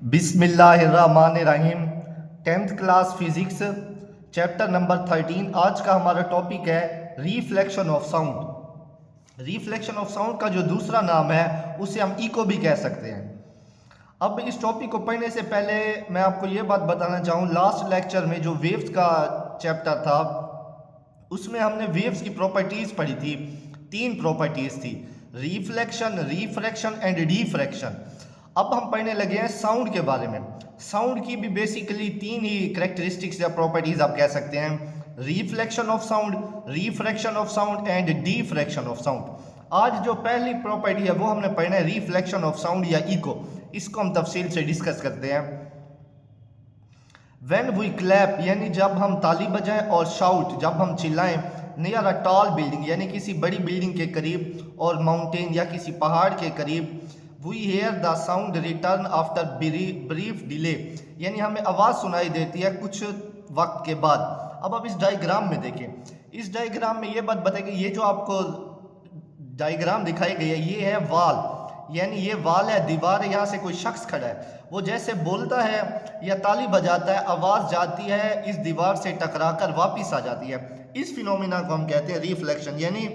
बिस्मिल्लाहिर्रहमानिर्रहीम। 10th class physics chapter number 13। आज का हमारा टॉपिक है reflection of sound. Reflection of sound का जो दूसरा नाम है उसे हम इको भी कह सकते हैं। अब इस टॉपिक को पढ़ने से पहले मैं आपको ये बात बताना चाहूँ, लास्ट लेक्चर में जो वेव्स का चैप्टर था उसमें हमने वेव्स की प्रॉपर्टीज़ पढ़ी थी। 3 प्रॉपर्टीज़ थी, रिफ्लेक्शन, रिफ्रैक्शन एंड डिफ्रैक्शन। अब हम पढ़ने लगे हैं साउंड के बारे में। साउंड की भी बेसिकली 3 ही करेक्टरिस्टिक्स या प्रॉपर्टीज़ आप कह सकते हैं, reflection of sound, refraction of sound and diffraction of sound. आज जो पहली प्रॉपर्टी है वो हमने पढ़ना है रिफ्लेक्शन ऑफ साउंड या इको। इसको हम तफसील से डिस्कस करते हैं। व्हेन वी क्लैप यानी जब हम ताली बजाएं, और शाउट जब हम चिल्लाएं, नियर अ टॉल बिल्डिंग यानी किसी बड़ी बिल्डिंग के करीब, और माउंटेन या किसी पहाड़ के करीब, we hear the sound return after brief delay यानी हमें आवाज़ सुनाई देती है कुछ वक्त के बाद। अब आप इस डायग्राम में देखें, इस डायग्राम में ये बात बताएगी, ये जो आपको डायग्राम दिखाई गई है ये है वाल, यानी ये वाल है, दीवार है, यहाँ से कोई शख्स खड़ा है, वो जैसे बोलता है या ताली बजाता है, आवाज़ जाती है इस दीवार से टकराकर वापस आ जाती है। इस फिनोमिना को हम कहते हैं रिफ्लेक्शन। यानी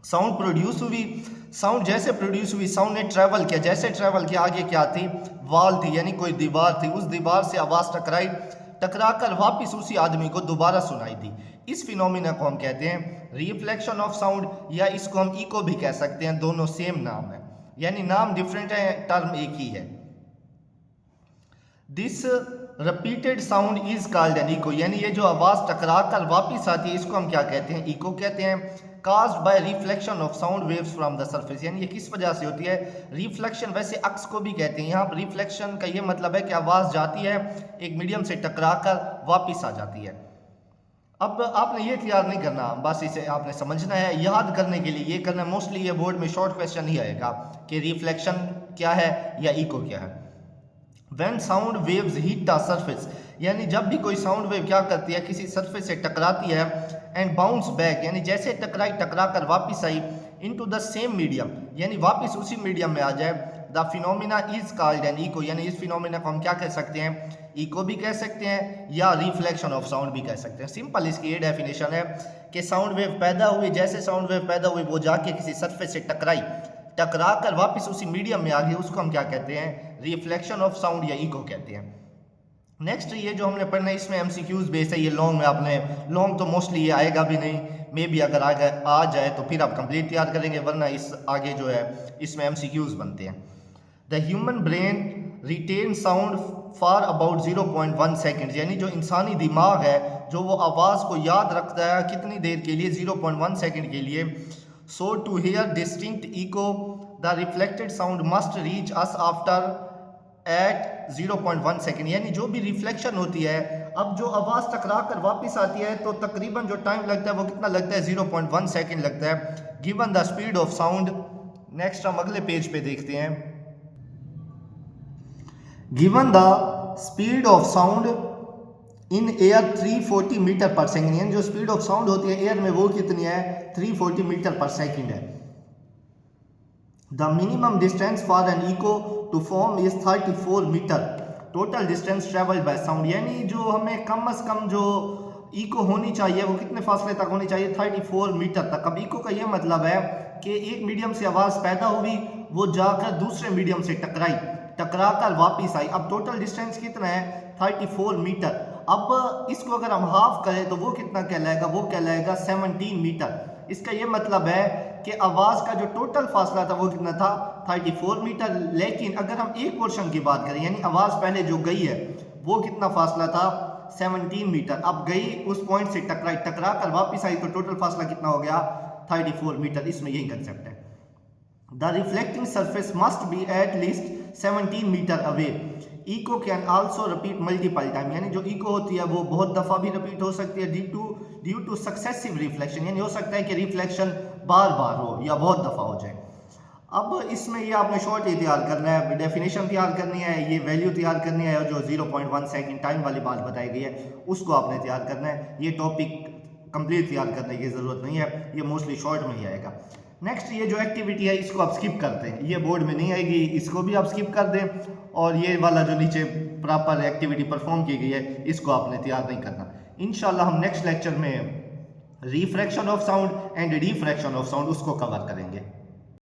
साउंड प्रोड्यूस हुई, साउंड जैसे प्रोड्यूस हुई, साउंड ने ट्रैवल किया, जैसे ट्रैवल किया आगे क्या थी, वाल थी, यानी कोई दीवार थी, उस दीवार से आवाज़ टकराई, टकराकर वापस उसी आदमी को दोबारा सुनाई दी। इस फिनोमिना को हम कहते हैं रिफ्लेक्शन ऑफ साउंड, या इसको हम इको भी कह सकते हैं, दोनों सेम नाम है, यानी नाम डिफरेंट है, टर्म एक ही है। This repeated sound is called an echo, यानी ये जो आवाज़ टकरा कर वापिस आती है इसको हम क्या कहते हैं, इको कहते हैं। Caused bye reflection of sound waves from the surface, यानी ये किस वजह से होती है, रिफ्लेक्शन वैसे अक्स को भी कहते हैं, यहाँ पर रिफ्लेक्शन का ये मतलब है कि आवाज़ जाती है एक मीडियम से टकरा कर वापिस आ जाती है। अब आपने ये तैयार नहीं करना, बस इसे आपने समझना है, याद करने के लिए ये करना, मोस्टली ये बोर्ड में शॉर्ट क्वेश्चन ही आएगा कि रिफ्लेक्शन क्या है या इको क्या है। When sound waves hit a surface, यानी जब भी कोई साउंड वेव क्या करती है, किसी सरफेस से टकराती है, एंड बाउंस बैक यानी जैसे टकराई टकरा कर वापिस आई, इनटू द सेम मीडियम यानी वापिस उसी मीडियम में आ जाए, the phenomena is called an echo, यानी इस फिनोमिना को हम क्या कह सकते हैं, इको भी कह सकते हैं या रिफ्लेक्शन ऑफ साउंड भी कह सकते हैं। सिंपल इसकी ये डेफिनेशन है कि साउंड वेव पैदा हुई, जैसे साउंड वेव पैदा हुई वो जाके किसी सरफेस से टकराई, टकरा कर वापस उसी मीडियम में आ गई, उसको हम क्या कहते हैं, रिफ्लेक्शन ऑफ साउंड या इको कहते हैं। नेक्स्ट ये जो हमने पढ़ना है इसमें एमसीक्यूज बेस है, ये लॉन्ग में आपने, लॉन्ग तो मोस्टली ये आएगा भी नहीं, मे बी अगर आ जाए तो फिर आप कंप्लीट तैयार करेंगे, वरना इस आगे जो है इसमें एमसीक्यूज बनते हैं। The human brain retain sound for about 0.1 second, यानी जो इंसानी दिमाग है जो वो आवाज़ को याद रखता है कितनी देर के लिए, 0.1 सेकेंड के लिए। So to hear distinct echo, the reflected sound must reach us after at 0.1 second, यानी जो भी रिफ्लेक्शन होती है, अब जो आवाज़ टकरा कर वापस आती है तो तकरीबन जो टाइम लगता है वो कितना लगता है, 0.1 सेकेंड लगता है, given the speed of sound. Next हम अगले पेज पे देखते हैं, given the speed of sound in air 340 metre per second, यानी जो स्पीड ऑफ साउंड होती है एयर में वो कितनी है, 340 मीटर पर सेकेंड है। The minimum distance for an echo to form is 34 metre, total distance travelled by sound, यानी जो हमें कम से कम जो इको होनी चाहिए वो कितने फासले तक होनी चाहिए, 34 मीटर तक। अब इको का ये मतलब है कि एक मीडियम से आवाज़ पैदा हुई, वो जाकर दूसरे मीडियम से टकराई, टकरा कर वापिस आई, अब टोटल डिस्टेंस कितना है, 34 मीटर। अब इसको अगर हम हाफ करें तो वो कितना कहलाएगा, वो कहलाएगा 17 मीटर। इसका ये मतलब है कि आवाज़ का जो टोटल फासला था वो कितना था, 34 मीटर, लेकिन अगर हम एक पोर्शन की बात करें यानी आवाज़ पहले जो गई है वो कितना फासला था, 17 मीटर। अब गई उस पॉइंट से टकराई, टकरा कर वापस आई तो टोटल फासला कितना हो गया, 34 मीटर। इसमें यही कंसेप्ट है। The reflecting surface must be at least 17 metre away, eco can also repeat multiple time, यानी जो इको होती है वो बहुत दफ़ा भी रिपीट हो सकती है, ड्यू टू सक्सेसिव रिफ्लेक्शन, यानी हो सकता है कि रिफ्लेक्शन बार बार हो या बहुत दफ़ा हो जाए। अब इसमें ये आपने शॉर्ट ही तैयार करना है, डेफिनेशन तैयार करनी है, ये वैल्यू तैयार करनी है, और जो 0.1 सेकेंड टाइम वाली बात बताई गई है उसको आपने तैयार करना है। ये टॉपिक कंप्लीट तैयार करने की ज़रूरत नहीं है, ये मोस्टली शॉर्ट में ही आएगा। नेक्स्ट ये जो एक्टिविटी है इसको आप स्किप करते हैं, ये बोर्ड में नहीं आएगी, इसको भी आप स्किप कर दें, और ये वाला जो नीचे प्रॉपर एक्टिविटी परफॉर्म की गई है इसको आपने तैयार नहीं करना। इंशाल्लाह हम नेक्स्ट लेक्चर में refraction of sound and diffraction of sound उसको कवर करेंगे।